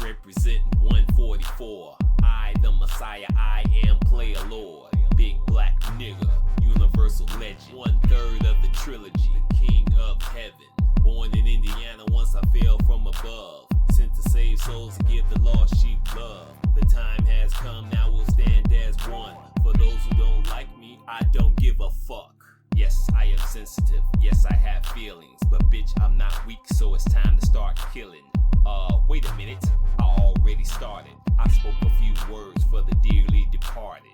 representing 144. I, the Messiah, I am player lord. Big black nigga, universal legend. 1/3 of the trilogy, the king of heaven. Born in Indiana once I fell from above. Sent to save souls and give the lost sheep love. The time has come, now we'll stand as one. For those who don't like me, I don't give a fuck. Yes, I am sensitive, yes I have feelings. But bitch, I'm not weak, so it's time to start killing. Wait a minute, I already started. I spoke a few words for the dearly departed.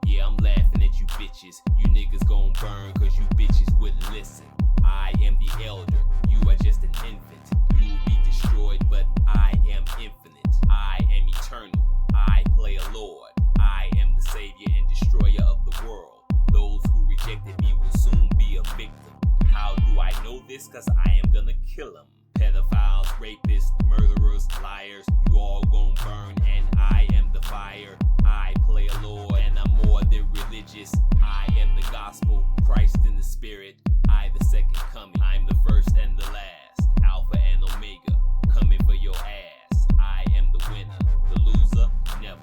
Yeah, I'm laughing at you bitches. You niggas gon' burn cause you bitches wouldn't listen. I am the elder, you are just an infant. You will be destroyed, but I am infinite. I am eternal, I play a lord. I am the savior and destroyer of the world. Those who rejected me will soon be a victim. How do I know this? Cause I am gonna kill them. Pedophiles, rapists, murderers, liars, you all gon' burn and I am the fire. I play a lord and I'm more than religious. I am the gospel, Christ in the spirit. I the second coming, I'm the first and the last. Alpha and Omega, coming for your ass. I am the winner, the loser, never.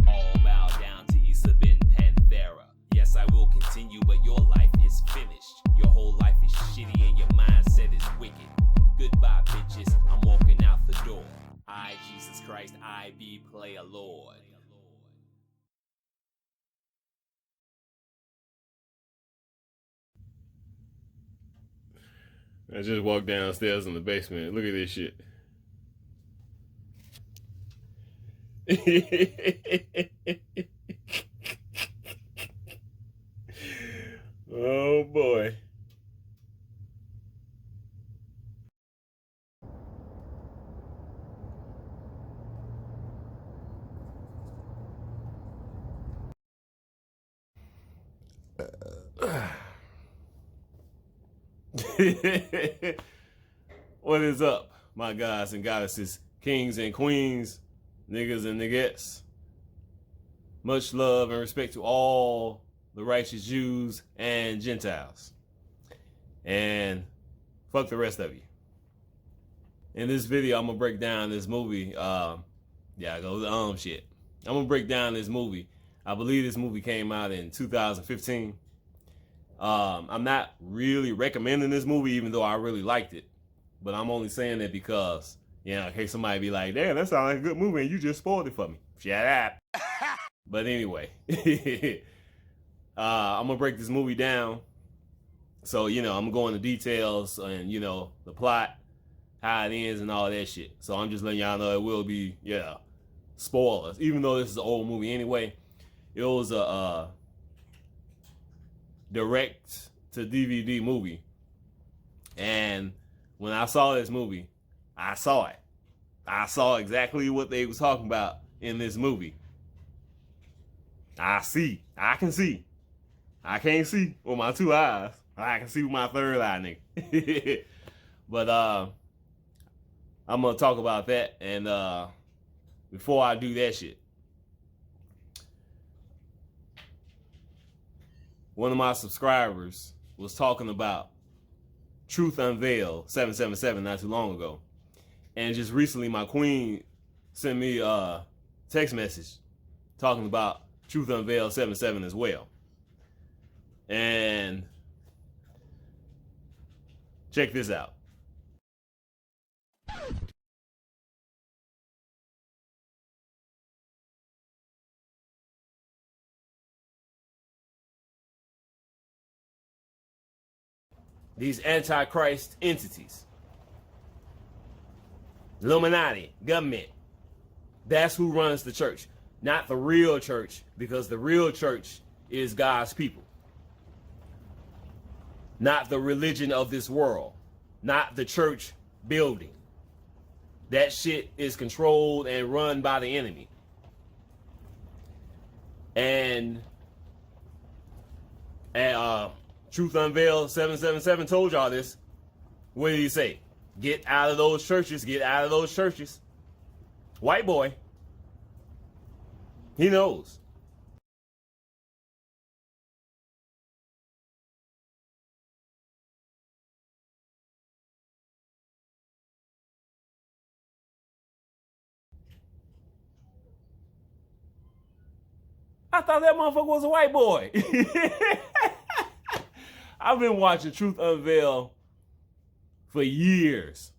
All bow down to Issa Ben Panthera. Yes, I will continue, but your life is finished. Your whole life is shitty and your mindset is wicked. Goodbye, bitches, I'm walking out the door. I, Jesus Christ, I be player Lord. I just walked downstairs in the basement. Look at this shit. Oh boy. What is up, my guys and goddesses, kings and queens, niggas and niggettes? Much love and respect to all the righteous Jews and Gentiles. And fuck the rest of you. In this video, I'm gonna break down this movie. Shit. I'm gonna break down this movie. I believe this movie came out in 2015. I'm not really recommending this movie, even though I really liked it. But I'm only saying that because, in case somebody be like, damn, that sounds like a good movie and you just spoiled it for me. Shut up. But anyway, I'm gonna break this movie down. So, I'm gonna go into details and, the plot, how it ends and all that shit. So I'm just letting y'all know it will be, spoilers. Even though this is an old movie anyway, it was a direct to DVD movie. And when I saw this movie, I saw it. I saw exactly what they was talking about in this movie. I can see. I can't see with my two eyes. I can see with my third eye, nigga. But I'm gonna talk about that. And before I do that shit, one of my subscribers was talking about Truth Unveiled 777 not too long ago. And just recently my queen sent me a text message talking about Truth Unveiled 77 as well. And check this out. These antichrist entities, Illuminati, government, that's who runs the church. Not the real church, because the real church is God's people. Not the religion of this world. Not the church building. That shit is controlled and run by the enemy. And Truth Unveiled 777 told y'all this. What did he say? Get out of those churches. Get out of those churches. White boy. He knows. I thought that motherfucker was a white boy. I've been watching Truth Unveiled for years,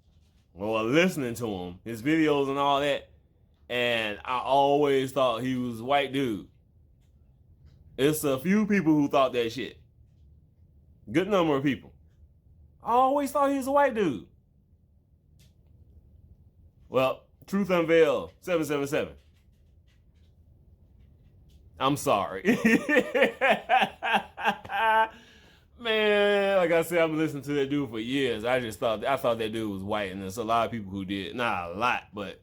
or listening to him, his videos and all that, and I always thought he was a white dude. It's a few people who thought that shit. Good number of people. I always thought he was a white dude. Well, Truth Unveiled 777. I'm sorry. Man, like I said, I've been listening to that dude for years. I thought that dude was white, and there's a lot of people who did. Not a lot, but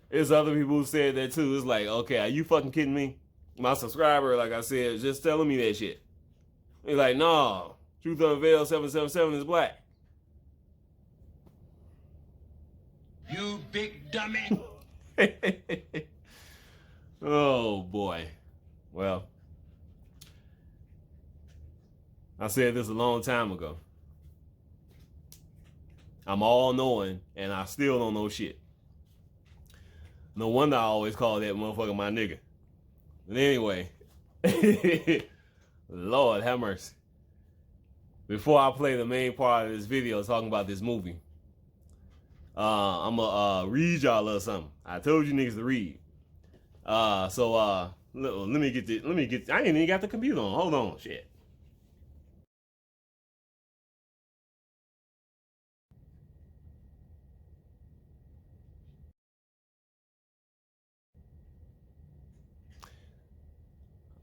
there's other people who said that too. It's like, okay, are you fucking kidding me? My subscriber, like I said, is just telling me that shit. He's like, no, Truth Unveiled 777 is black. You big dummy. Oh boy. Well, I said this a long time ago. I'm all knowing and I still don't know shit. No wonder I always call that motherfucker my nigga. But anyway, Lord have mercy. Before I play the main part of this video talking about this movie, I'm gonna read y'all a little something. I told you niggas to read. So let me get this. I ain't even got the computer on. Hold on, shit.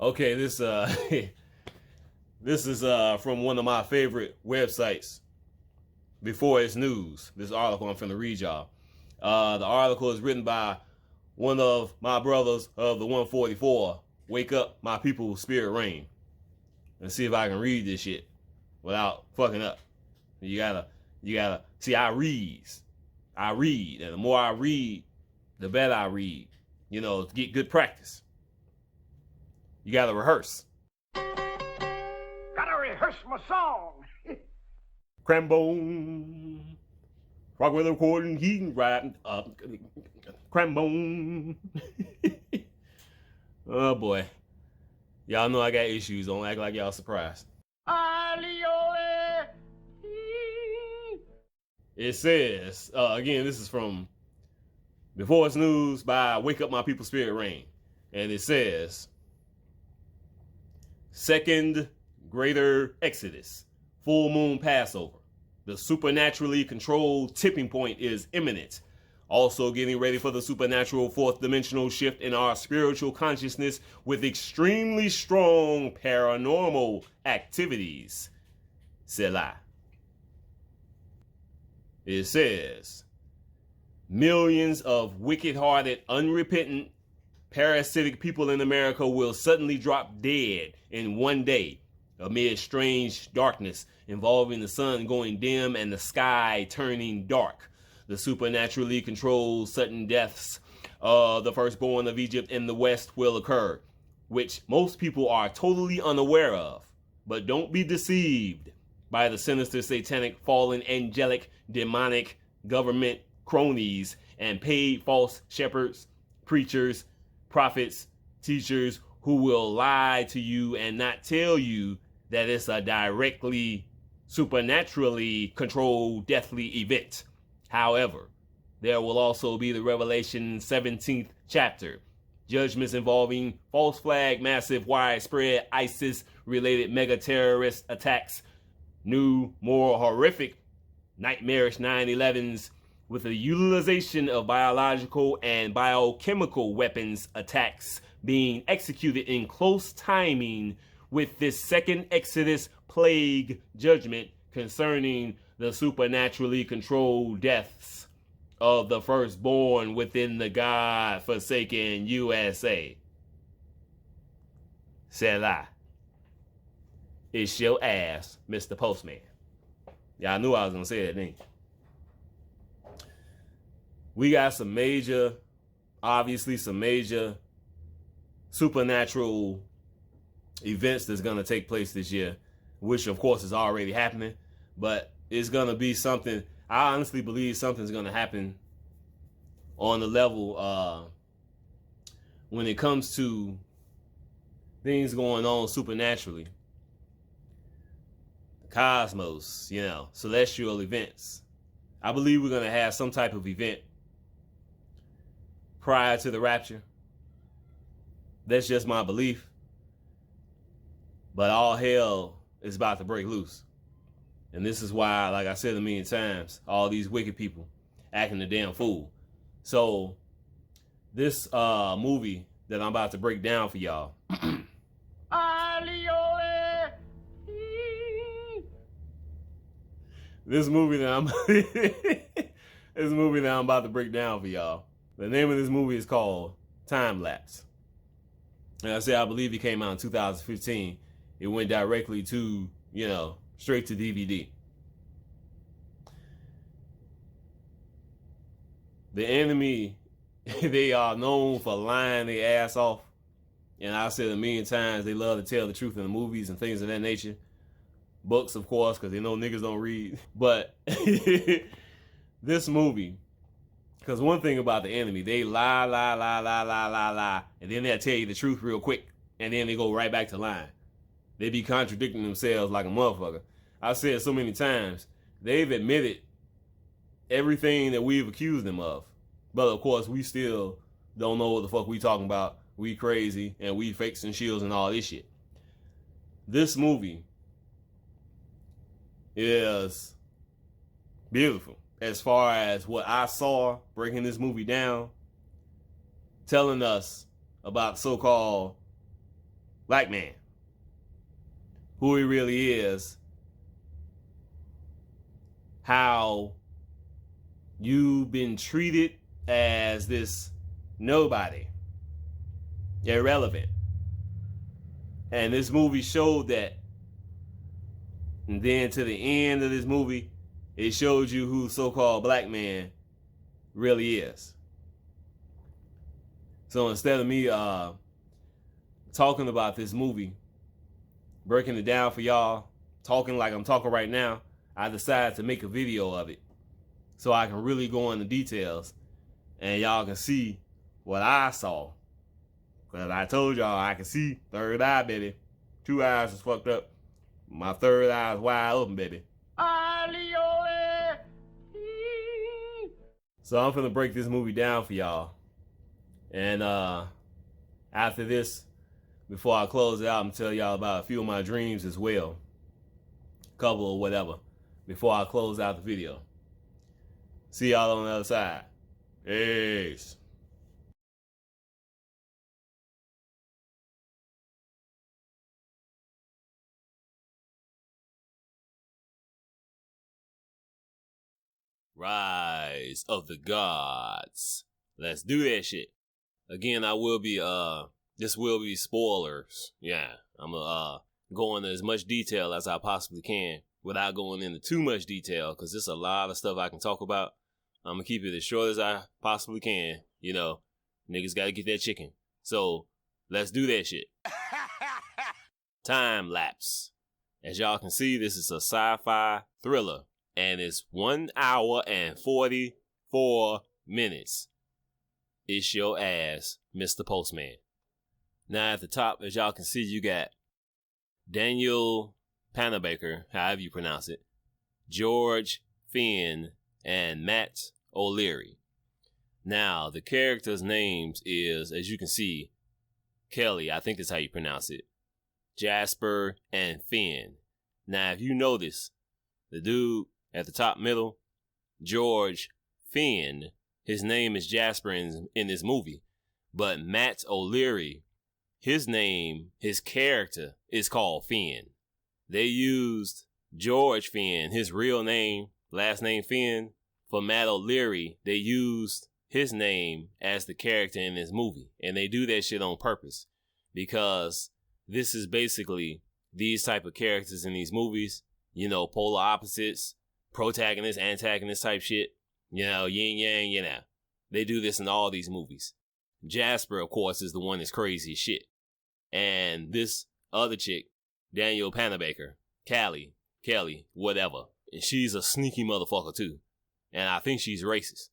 Okay, this this is from one of my favorite websites. Before It's News, this article I'm finna read y'all. The article is written by one of my brothers of the 144. Wake up, my people, spirit reign. Let's see if I can read this shit without fucking up. You gotta see. I read, and the more I read, the better I read. You know, to get good practice. You gotta rehearse. Gotta rehearse my song. Crambone. Rockwell recording, he riding up. Crambone. Oh boy. Y'all know I got issues. Don't act like y'all surprised. It says, again, this is from Before It's News by Wake Up My People Spirit Reign. And it says, Second Greater Exodus, Full Moon Passover. The supernaturally controlled tipping point is imminent. Also getting ready for the supernatural fourth dimensional shift in our spiritual consciousness with extremely strong paranormal activities. Selah. It says, millions of wicked-hearted, unrepentant, parasitic people in America will suddenly drop dead in one day amid strange darkness involving the sun going dim and the sky turning dark. The supernaturally controlled sudden deaths of the firstborn of Egypt in the West will occur, which most people are totally unaware of. But don't be deceived by the sinister, satanic, fallen, angelic, demonic government cronies and paid false shepherds, preachers, prophets, teachers who will lie to you and not tell you that it's a directly, supernaturally controlled deathly event. However, there will also be the Revelation 17th chapter, judgments involving false flag, massive, widespread ISIS-related mega-terrorist attacks, new, more horrific, nightmarish 9/11s, with the utilization of biological and biochemical weapons attacks being executed in close timing with this second Exodus plague judgment concerning the supernaturally controlled deaths of the firstborn within the God-forsaken USA. Selah. It's your ass, Mr. Postman. Y'all knew I was gonna say that, didn't you? We got some major supernatural events that's gonna take place this year, which of course is already happening, but it's gonna be something. I honestly believe something's gonna happen on the level when it comes to things going on supernaturally. Cosmos, celestial events. I believe we're going to have some type of event prior to the rapture. That's just my belief. But all hell is about to break loose. And this is why, like I said a million times, all these wicked people acting a damn fool. So this movie that I'm about to break down for y'all. This movie that I'm about to break down for y'all. The name of this movie is called Time Lapse. Like I said, I believe it came out in 2015. It went directly to, straight to DVD. The enemy, they are known for lying their ass off. And I said a million times, they love to tell the truth in the movies and things of that nature. Books, of course, because they know niggas don't read. But this movie, because one thing about the enemy, they lie, and then they'll tell you the truth real quick, and then they go right back to lying. They be contradicting themselves like a motherfucker. I've said so many times, they've admitted everything that we've accused them of. But of course, we still don't know what the fuck we talking about. We crazy, and we fakes and shields and all this shit. This movie is beautiful as far as what I saw breaking this movie down, telling us about so-called black man, who he really is, how you've been treated as this nobody, irrelevant. And this movie showed that. And then to the end of this movie, it showed you who so-called black man really is. So instead of me talking about this movie, breaking it down for y'all, talking like I'm talking right now, I decided to make a video of it so I can really go into details and y'all can see what I saw. Because I told y'all I can see, third eye, baby. 2 eyes is fucked up. My third eye is wide open, baby. So I'm finna break this movie down for y'all. And after this, before I close it out, I'm gonna tell y'all about a few of my dreams as well. Couple or whatever. Before I close out the video. See y'all on the other side. Peace. Rise of the Gods. Let's do that shit. Again, this will be spoilers. Yeah, I'm gonna go into as much detail as I possibly can without going into too much detail, because there's a lot of stuff I can talk about. I'm gonna keep it as short as I possibly can. Niggas gotta get that chicken. So, let's do that shit. Time Lapse. As y'all can see, this is a sci-fi thriller. And it's 1 hour and 44 minutes. It's your ass, Mr. Postman. Now at the top, as y'all can see, you got Daniel Panabaker, however you pronounce it, George Finn, and Matt O'Leary. Now, the characters' names is, as you can see, Kelly, I think that's how you pronounce it, Jasper, and Finn. Now, if you notice, the dude at the top middle, George Finn, his name is Jasper in this movie. But Matt O'Leary, his character is called Finn. They used George Finn, his real name, last name Finn. For Matt O'Leary, they used his name as the character in this movie. And they do that shit on purpose. Because this is basically these type of characters in these movies. Polar opposites. Protagonist, antagonist type shit. Yin yang, They do this in all these movies. Jasper, of course, is the one that's crazy as shit. And this other chick, Daniel Panabaker, Kelly, whatever. And she's a sneaky motherfucker too. And I think she's racist.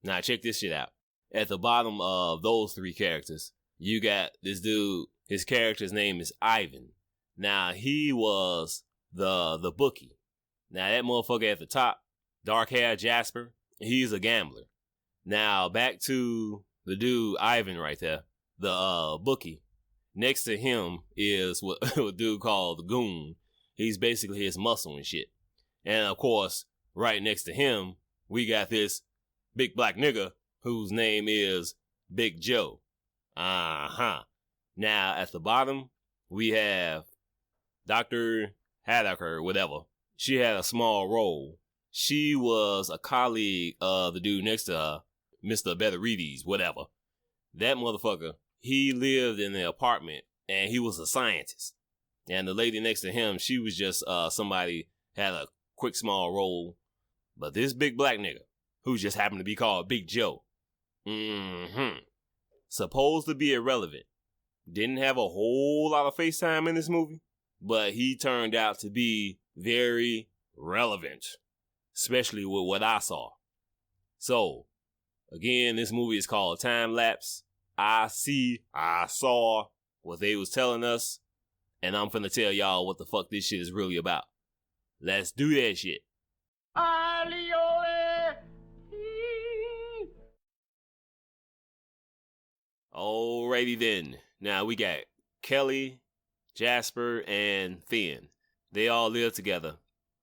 Now check this shit out. At the bottom of those three characters, you got this dude His character's name is Ivan. Now, he was the bookie. Now, that motherfucker at the top, dark hair Jasper, he's a gambler. Now, back to the dude, Ivan, right there, the bookie. Next to him is what a dude called the goon. He's basically his muscle and shit. And, of course, right next to him, we got this big black nigga whose name is Big Joe. Uh-huh. Now, at the bottom, we have Dr. Haddocker, whatever. She had a small role. She was a colleague of the dude next to her, Mr. Beterides, whatever. That motherfucker, he lived in an apartment, and he was a scientist. And the lady next to him, she was just somebody, had a quick small role. But this big black nigga, who just happened to be called Big Joe, supposed to be irrelevant, didn't have a whole lot of face time in this movie, but he turned out to be very relevant, especially with what I saw. So, again, this movie is called Time Lapse. I saw what they was telling us, and I'm finna tell y'all what the fuck this shit is really about. Let's do that shit. Alrighty then. Now we got Kelly, Jasper, and Finn. They all live together.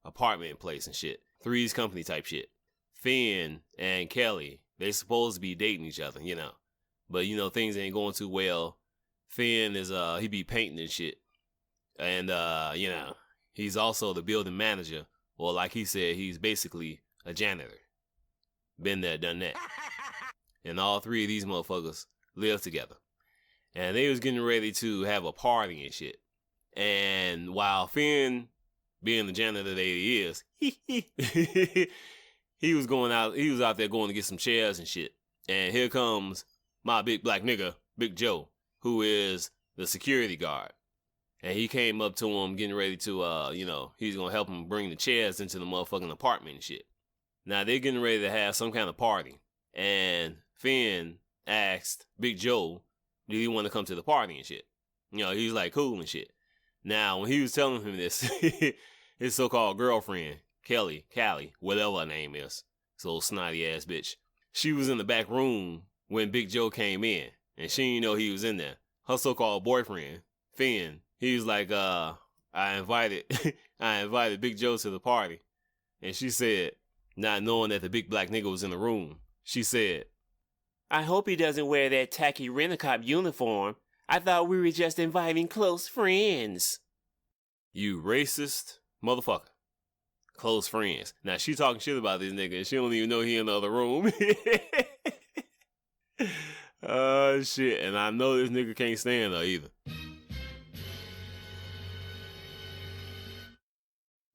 Apartment place and shit. Three's Company type shit. Finn and Kelly, they supposed to be dating each other, you know. But, you know, things ain't going too well. Finn is, he be painting and shit. And, you know, he's also the building manager. Or like he said, he's basically a janitor. Been there, done that. And all three of these motherfuckers live together. And they was getting ready to have a party and shit. And while Finn, being the janitor that he is, he was out there going to get some chairs and shit. And here comes my big black nigga, Big Joe, who is the security guard. And he came up to him getting ready to, you know, he's going to help him bring the chairs into the motherfucking apartment and shit. Now they're getting ready to have some kind of party. And Finn asked Big Joe, do you want to come to the party and shit? You know, he's like, cool and shit. Now, when he was telling him this, his so-called girlfriend, Callie, whatever her name is, this old snotty ass bitch, she was in the back room when Big Joe came in, and she didn't know he was in there. Her so-called boyfriend, Finn, he was like, I invited Big Joe to the party. And she said, not knowing that the big black nigga was in the room, she said, I hope he doesn't wear that tacky rent-a-cop uniform. I thought we were just inviting close friends. You racist motherfucker. Close friends. Now, she talking shit about this nigga, and she don't even know he in the other room. Oh, shit. And I know this nigga can't stand her either.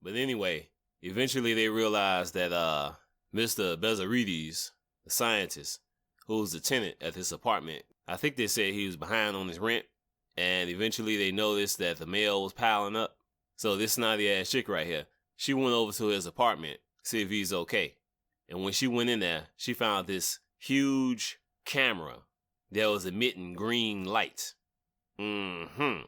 But anyway, eventually they realized that Mr. Beterides, the scientist, who's the tenant at this apartment, I think they said he was behind on his rent, and eventually they noticed that the mail was piling up. So this snotty ass chick right here, she went over to his apartment, see if he's okay. And when she went in there, she found this huge camera that was emitting green light. She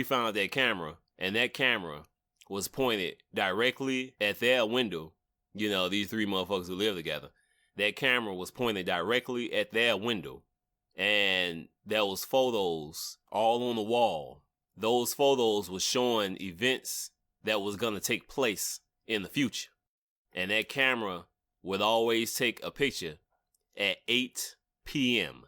found that camera, and that camera was pointed directly at their window. You know, these three motherfuckers who live together. That camera was pointed directly at their window. And there was photos all on the wall. Those photos was showing events that was going to take place in the future. And that camera would always take a picture at 8 p.m.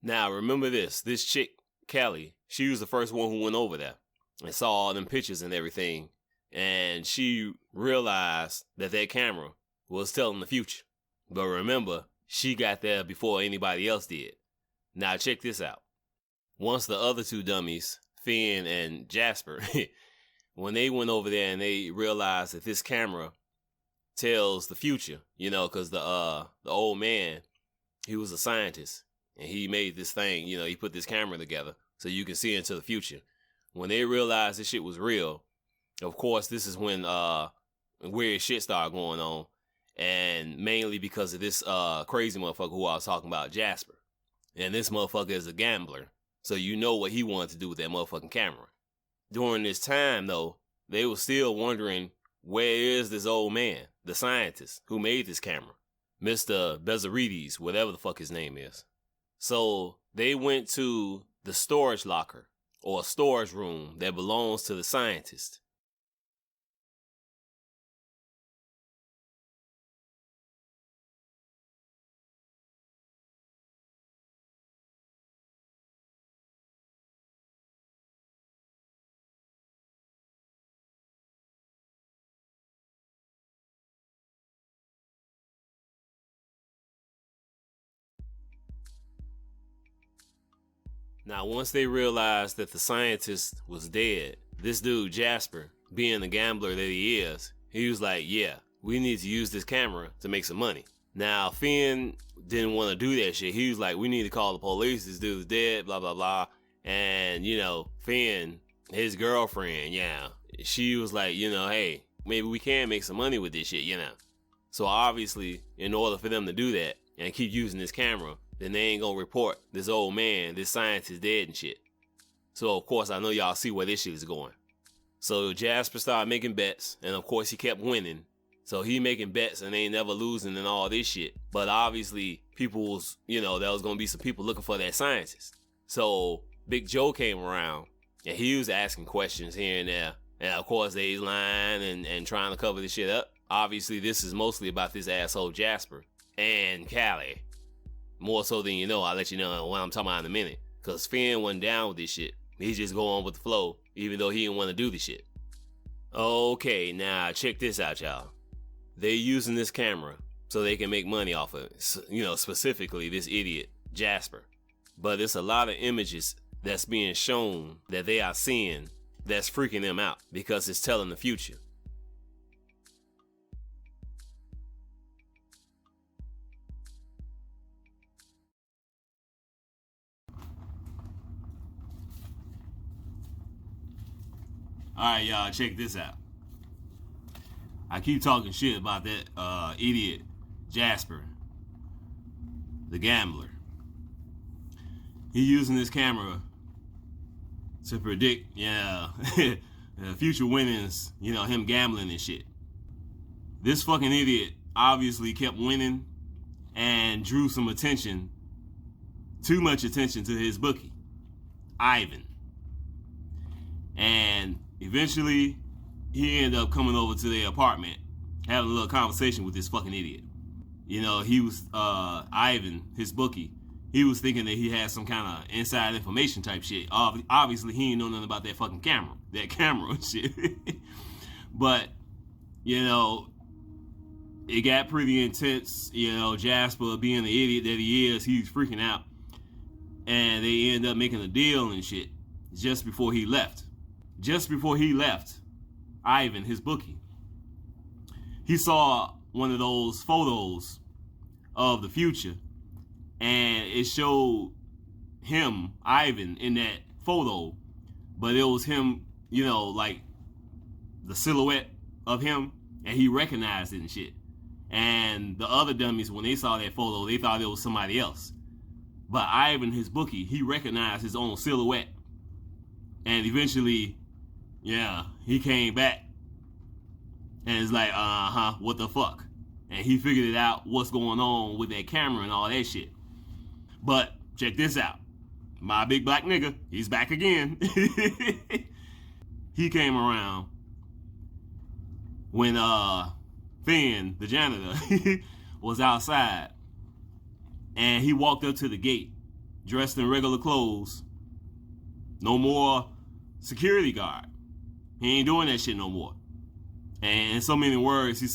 Now, remember this chick, Kelly, she was the first one who went over there and saw all them pictures and everything. And she realized that that camera was telling the future. But remember, she got there before anybody else did. Now check this out. Once the other two dummies, Finn and Jasper, when they went over there and they realized that this camera tells the future, you know, because the old man, he was a scientist and he made this thing, you know, he put this camera together so you can see into the future. When they realized this shit was real, of course, this is when weird shit started going on. And mainly because of this crazy motherfucker who I was talking about, Jasper. And this motherfucker is a gambler. So you know what he wanted to do with that motherfucking camera. During this time, though, they were still wondering, where is this old man, the scientist who made this camera? Mr. Bezarides, whatever the fuck his name is. So they went to the storage locker, or a storage room that belongs to the scientist. Now, once they realized that the scientist was dead, this dude, Jasper, being the gambler that he is, he was like, yeah, we need to use this camera to make some money. Now, Finn didn't want to do that shit. He was like, we need to call the police. This dude's dead, blah, blah, blah. And, you know, Finn, his girlfriend, yeah, she was like, you know, hey, maybe we can make some money with this shit, you know. So obviously, in order for them to do that and keep using this camera, then they ain't gonna report this old man, this scientist dead and shit. So of course I know y'all see where this shit is going. So Jasper started making bets, and of course he kept winning. So he making bets and they ain't never losing and all this shit. But obviously people was, you know, there was gonna be some people looking for that scientist. So Big Joe came around and he was asking questions here and there. And of course they lying and trying to cover this shit up. Obviously this is mostly about this asshole Jasper and Callie. More so than you know, I'll let you know what I'm talking about in a minute. Cause Finn wasn't down with this shit. He just go on with the flow, even though he didn't want to do the shit. Okay, now check this out, y'all. They using this camera so they can make money off of it. You know, specifically this idiot, Jasper. But it's a lot of images that's being shown that they are seeing that's freaking them out because it's telling the future. Alright, y'all, check this out. I keep talking shit about that idiot Jasper, the gambler. He using this camera to predict, future winnings, you know, him gambling and shit. This fucking idiot obviously kept winning and drew some attention, too much attention to his bookie, Ivan. And eventually, he ended up coming over to their apartment, having a little conversation with this fucking idiot. You know, he was, Ivan, his bookie, he was thinking that he had some kind of inside information type shit. Obviously, he ain't know nothing about that fucking camera, and shit. But, you know, it got pretty intense. You know, Jasper, being the idiot that he is, he's freaking out. And they ended up making a deal and shit just before he left. Just before he left, Ivan, his bookie, he saw one of those photos of the future, and it showed him, Ivan, in that photo, but it was him, you know, like the silhouette of him, and he recognized it and shit. And the other dummies, when they saw that photo, they thought it was somebody else. But Ivan, his bookie, he recognized his own silhouette. And eventually, yeah, he came back and it's like, what the fuck? And he figured it out, what's going on with that camera and all that shit. But check this out. My big black nigga, he's back again. He came around when Finn, the janitor, was outside. And he walked up to the gate, dressed in regular clothes. No more security guard. He ain't doing that shit no more. And in so many words, he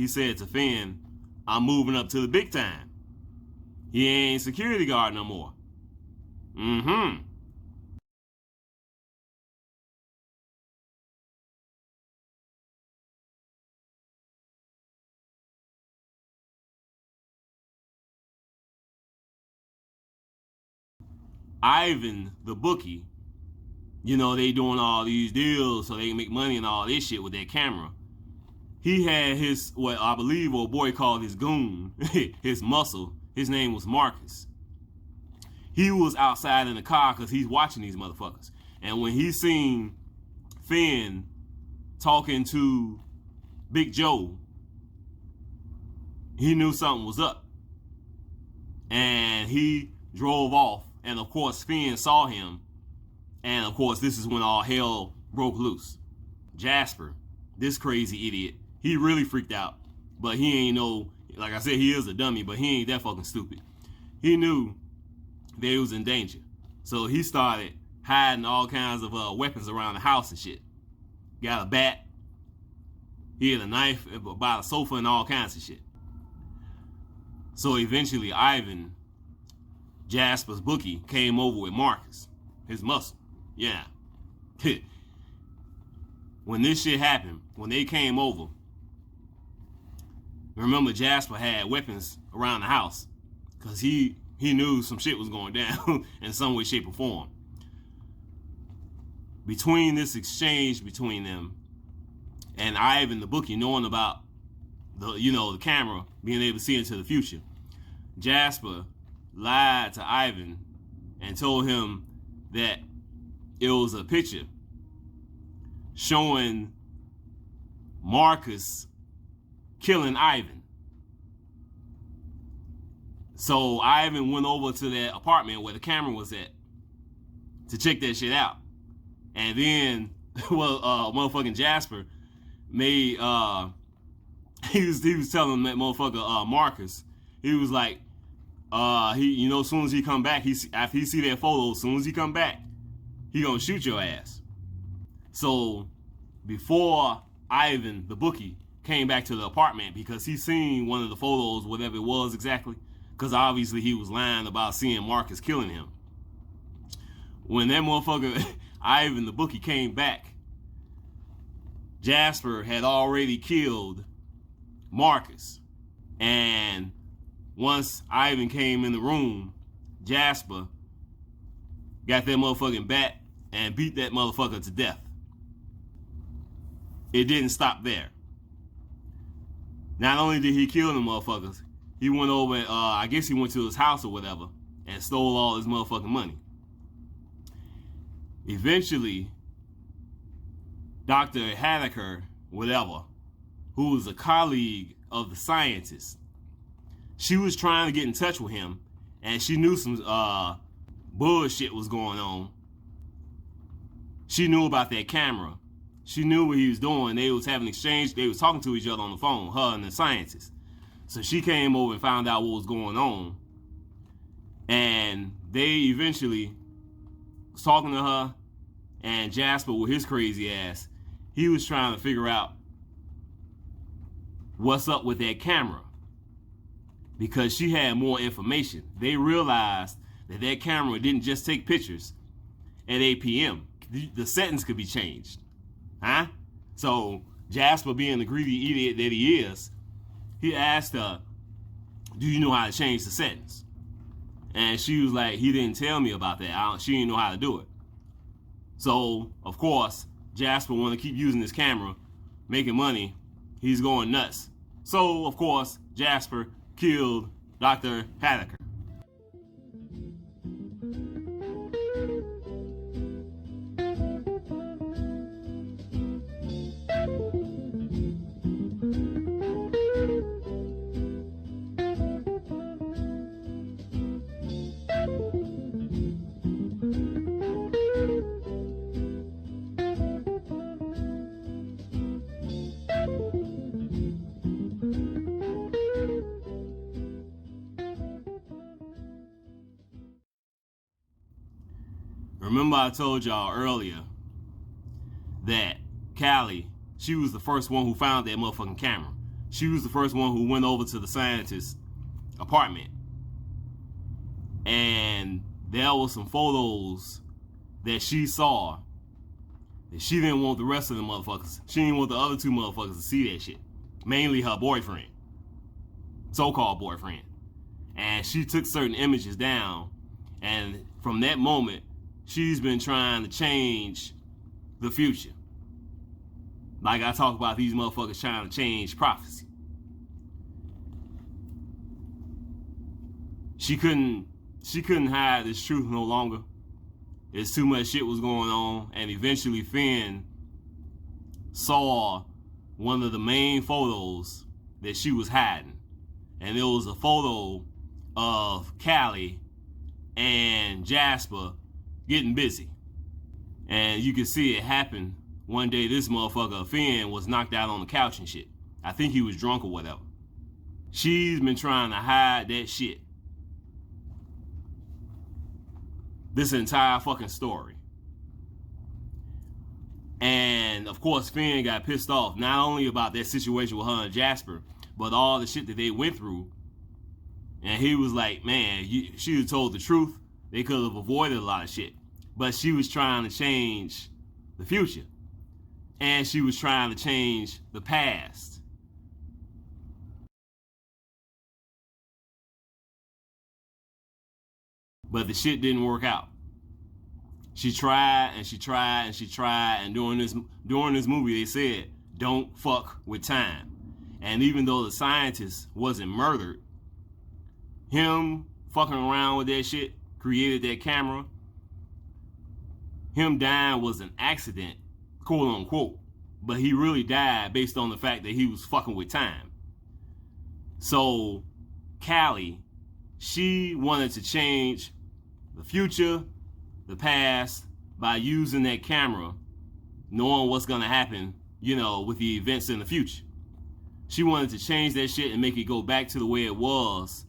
said to Finn, I'm moving up to the big time. He ain't security guard no more. Mm-hmm. Ivan, the bookie, you know, they doing all these deals so they can make money and all this shit with their camera. He had his, what I believe old boy called his goon, his muscle. His name was Marcus. he was outside in the car because he's watching these motherfuckers. And when he seen Finn talking to Big Joe, he knew something was up. And he drove off. And of course, Finn saw him. And of course, this is when all hell broke loose. Jasper, this crazy idiot, he really freaked out. But he ain't no, like I said, he is a dummy, but he ain't that fucking stupid. He knew that he was in danger. So he started hiding all kinds of weapons around the house and shit. Got a bat. He had a knife by the sofa and all kinds of shit. So eventually Ivan, Jasper's bookie, came over with Marcus, his muscle. Yeah. When this shit happened, when they came over, remember Jasper had weapons around the house because he knew some shit was going down in some way, shape, or form. Between this exchange between them and Ivan, the bookie, knowing about the camera, being able to see into the future, Jasper lied to Ivan and told him that it was a picture showing Marcus killing Ivan. So Ivan went over to that apartment where the camera was at to check that shit out. And then, motherfucking Jasper made, he was telling that motherfucker, Marcus, he was like, as soon as he come back, after he see that photo, as soon as he come back, he gonna shoot your ass. So before Ivan, the bookie, came back to the apartment, because he seen one of the photos, whatever it was exactly, because obviously he was lying about seeing Marcus killing him. When that motherfucker, Ivan, the bookie, came back, Jasper had already killed Marcus. And once Ivan came in the room, Jasper got that motherfucking bat and beat that motherfucker to death. It didn't stop there. Not only did he kill the motherfuckers, he went over, I guess he went to his house or whatever, and stole all his motherfucking money. Eventually, Dr. Haneker, whatever, who was a colleague of the scientist, she was trying to get in touch with him, and she knew some bullshit was going on. She knew about that camera. She knew what he was doing. They was having exchange. They was talking to each other on the phone, her and the scientist. So she came over and found out what was going on. And they eventually was talking to her, and Jasper, with his crazy ass, he was trying to figure out what's up with that camera, because she had more information. They realized that that camera didn't just take pictures at 8 p.m. The settings could be changed. Huh? So Jasper, being the greedy idiot that he is, he asked her, do you know how to change the settings? And she was like, he didn't tell me about that. She didn't know how to do it. So, of course, Jasper wanted to keep using this camera, making money. He's going nuts. So, of course, Jasper killed Dr. Haneker. Remember I told y'all earlier that Callie, she was the first one who found that motherfucking camera. She was the first one who went over to the scientist's apartment. And there were some photos that she saw that she didn't want the rest of the motherfuckers. She didn't want the other two motherfuckers to see that shit. Mainly her boyfriend. So-called boyfriend. And she took certain images down. And from that moment, she's been trying to change the future. Like I talk about these motherfuckers trying to change prophecy. She couldn't she couldn't hide this truth no longer. It's too much shit was going on, and eventually Finn saw one of the main photos that she was hiding. And it was a photo of Callie and Jasper getting busy. And you can see it happen. One day this motherfucker, Finn, was knocked out on the couch and shit. I think he was drunk or whatever. She's been trying to hide that shit this entire fucking story. And of course Finn got pissed off, not only about that situation with her and Jasper, but all the shit that they went through. And he was like, man, she had told the truth, they could have avoided a lot of shit. But she was trying to change the future. And she was trying to change the past. But the shit didn't work out. She tried and she tried and she tried, and during this movie they said, don't fuck with time. And even though the scientist wasn't murdered, him fucking around with that shit created that camera. Him dying was an accident, quote unquote, but he really died based on the fact that he was fucking with time. So Callie, she wanted to change the future, the past, by using that camera, knowing what's gonna happen, with the events in the future. She wanted to change that shit and make it go back to the way it was,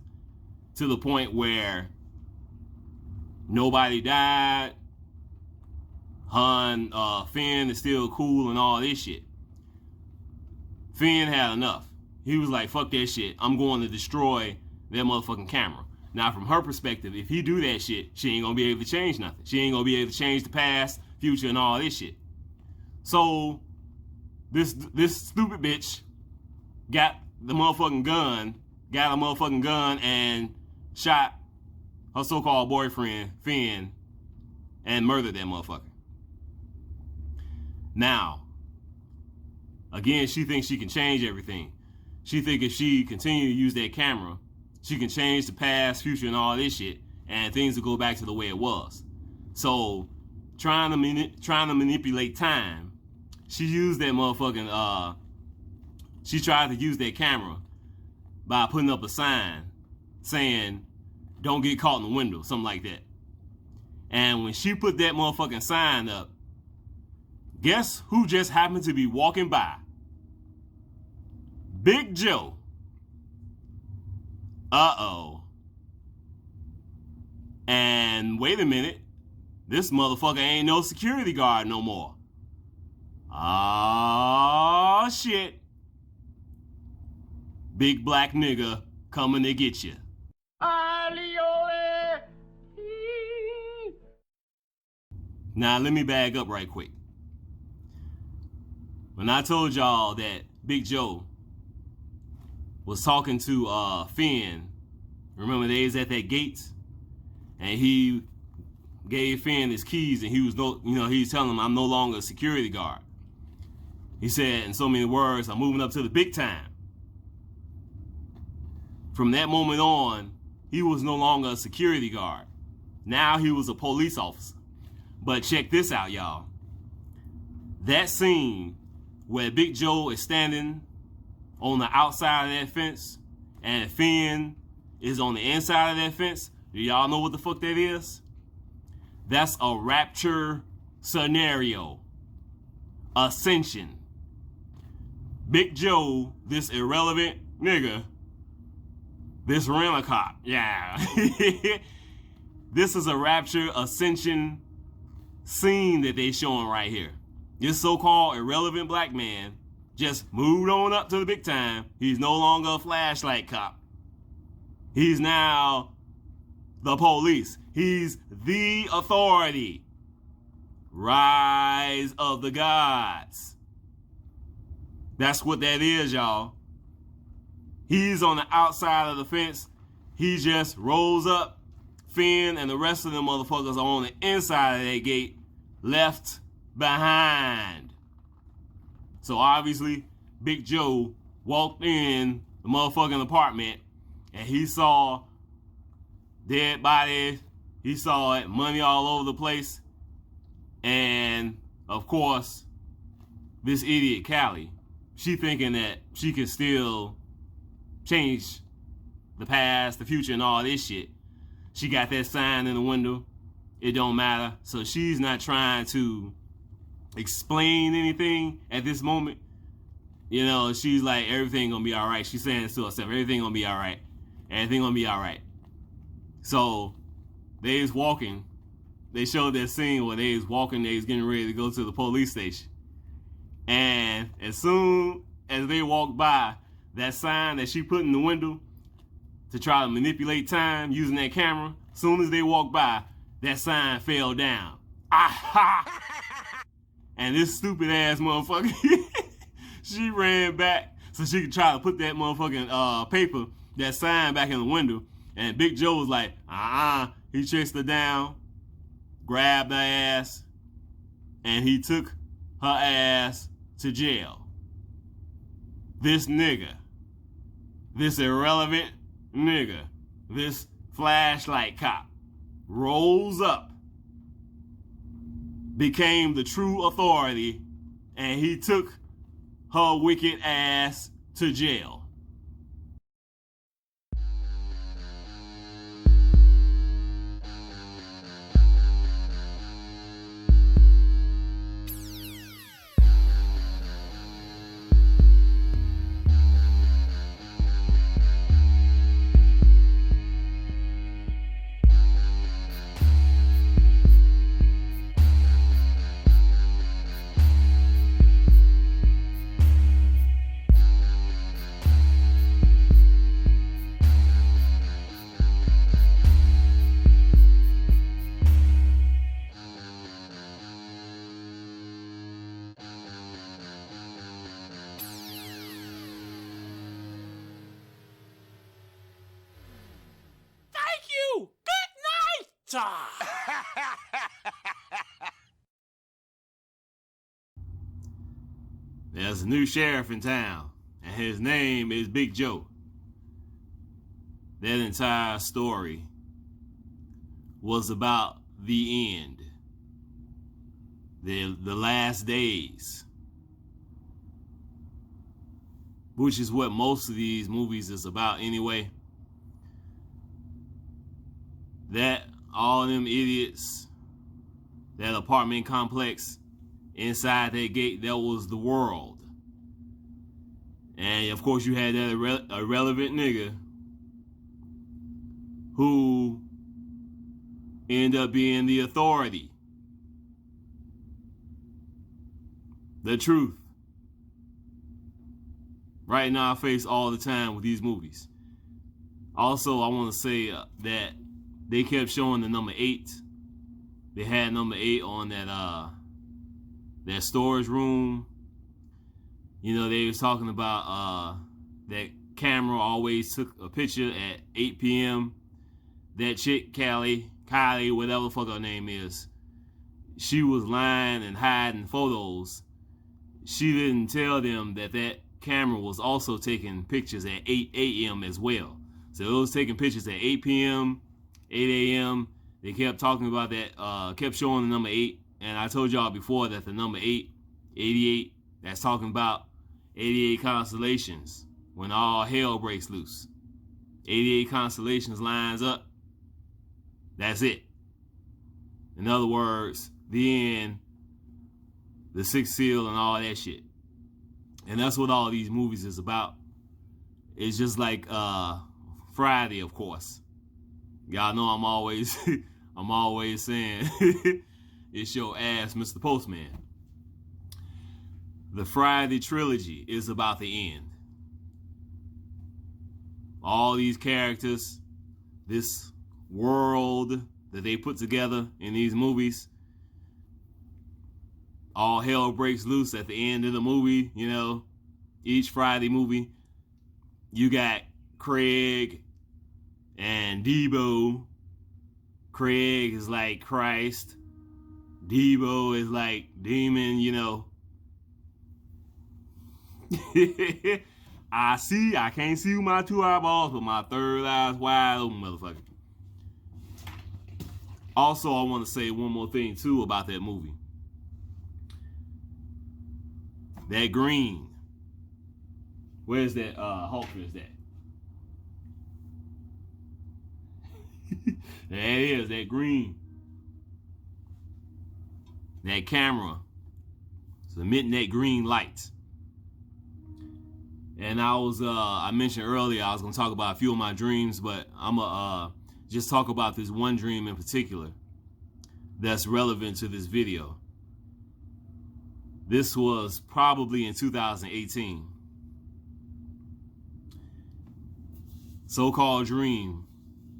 to the point where nobody died, Finn is still cool and all this shit. Finn had enough. He was like, fuck that shit, I'm going to destroy that motherfucking camera. Now, from her perspective, if he do that shit, she ain't gonna be able to change nothing. She ain't gonna be able to change the past, future, and all this shit. So, this stupid bitch got a motherfucking gun and shot her so-called boyfriend, Finn, and murdered that motherfucker. Now, again, she thinks she can change everything. She think if she continue to use that camera, she can change the past, future, and all this shit, and things will go back to the way it was. So, trying to manipulate time, she used that motherfucking, she tried to use that camera by putting up a sign saying, don't get caught in the window, something like that. And when she put that motherfucking sign up, guess who just happened to be walking by? Big Joe. Uh-oh. And wait a minute, this motherfucker ain't no security guard no more. Oh shit. Big black nigga coming to get you. Now let me bag up right quick. When I told y'all that Big Joe was talking to Finn, remember they was at that gate, and he gave Finn his keys, and he was he was telling him, I'm no longer a security guard. He said in so many words, I'm moving up to the big time. From that moment on, he was no longer a security guard. Now he was a police officer. But check this out, y'all. That scene where Big Joe is standing on the outside of that fence and Finn is on the inside of that fence, do y'all know what the fuck that is? That's a rapture scenario. Ascension. Big Joe, this irrelevant nigga, this rent-a-cop, yeah. This is a rapture ascension scene that they showing right here. This so-called irrelevant black man just moved on up to the big time. He's no longer a flashlight cop. He's now the police. He's the authority. Rise of the gods. That's what that is, y'all. He's on the outside of the fence. He just rolls up. Finn and the rest of them motherfuckers are on the inside of that gate, left behind. So obviously, Big Joe walked in the motherfucking apartment and he saw dead body. He saw it, money all over the place. And, of course, this idiot Callie, she thinking that she can still change the past, the future, and all this shit. She got that sign in the window. It don't matter. So she's not trying to explain anything at this moment. You know, she's like, everything gonna be all right. She's saying to herself, everything gonna be all right. Everything gonna be all right. So they was walking. They showed that scene where they was walking. They was getting ready to go to the police station. And as soon as they walked by, that sign that she put in the window to try to manipulate time using that camera, as soon as they walked by, that sign fell down. Aha! And this stupid ass motherfucker, she ran back so she could try to put that motherfucking paper, that sign back in the window. And Big Joe was like, He chased her down, grabbed her ass, and he took her ass to jail. This nigga, this irrelevant nigga, this flashlight cop, rolls up, became the true authority, and he took her wicked ass to jail. There's a new sheriff in town, and his name is Big Joe. That entire story was about the end, the last days, which is what most of these movies is about anyway. That all them idiots, that apartment complex, inside that gate, that was the world. And of course you had that irrelevant nigga who ended up being the authority. The truth. Right in our face all the time with these movies. Also, I want to say that they kept showing the number 8. They had number 8 on that storage room. You know, they was talking about that camera always took a picture at 8 p.m. That chick, Kylie, whatever the fuck her name is, she was lying and hiding photos. She didn't tell them that that camera was also taking pictures at 8 a.m. as well. So it was taking pictures at 8 p.m., 8 a.m. They kept talking about that, kept showing the number 8. And I told y'all before that the number 8, 88, that's talking about 88 constellations when all hell breaks loose. 88 constellations lines up. That's it. In other words, the end, the sixth seal and all that shit. And that's what all these movies is about. It's just like Friday, of course. Y'all know I'm always saying it's your ass, Mr. Postman. The Friday trilogy is about the end. All these characters, this world that they put together in these movies, all hell breaks loose at the end of the movie. You know, each Friday movie, you got Craig and Debo. Craig is like Christ. Debo is like demon, you know. I can't see with my 2 eyeballs, but my third eye's wide open, motherfucker. Also, I want to say one more thing too about that movie. That green. Where's that Hulker is that? There it is, that green. That camera is emitting that green light. And I mentioned earlier I was gonna talk about a few of my dreams, but I'm gonna just talk about this one dream in particular that's relevant to this video. This was probably in 2018. So-called dream.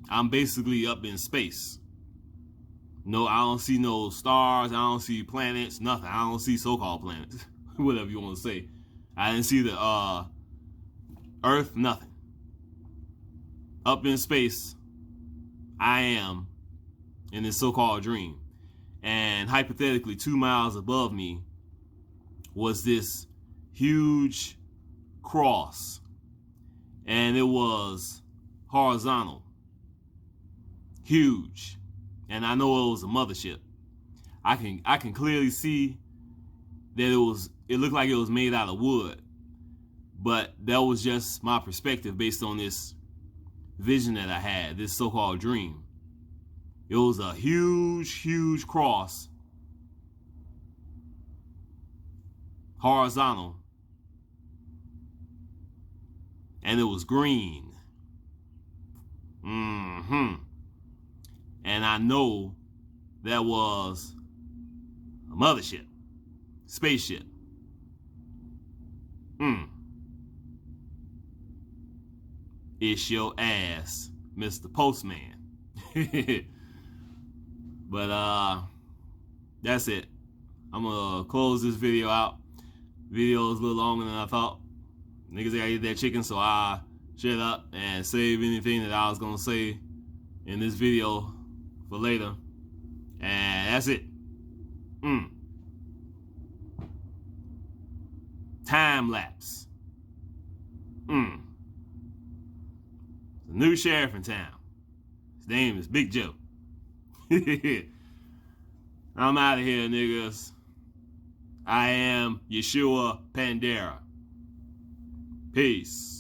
I'm basically up in space. No, I don't see no stars. I don't see planets, nothing. I don't see so-called planets, whatever you want to say. I didn't see the Earth, nothing. Up in space, I am in this so-called dream. And hypothetically, 2 miles above me was this huge cross. And it was horizontal. Huge. And I know it was a mothership. I can clearly see that it looked like it was made out of wood. But that was just my perspective based on this vision that I had, this so-called dream. It was a huge, huge cross. Horizontal. And it was green. And I know that was a mothership, spaceship. It's your ass, Mr. Postman. But that's it. I'm gonna close this video out. Video is a little longer than I thought. Niggas gotta eat that chicken, so I shut up and save anything that I was gonna say in this video for later. And that's it. Time lapse. The new sheriff in town. His name is Big Joe. I'm out of here, niggas. I am Yeshua Pandera. Peace.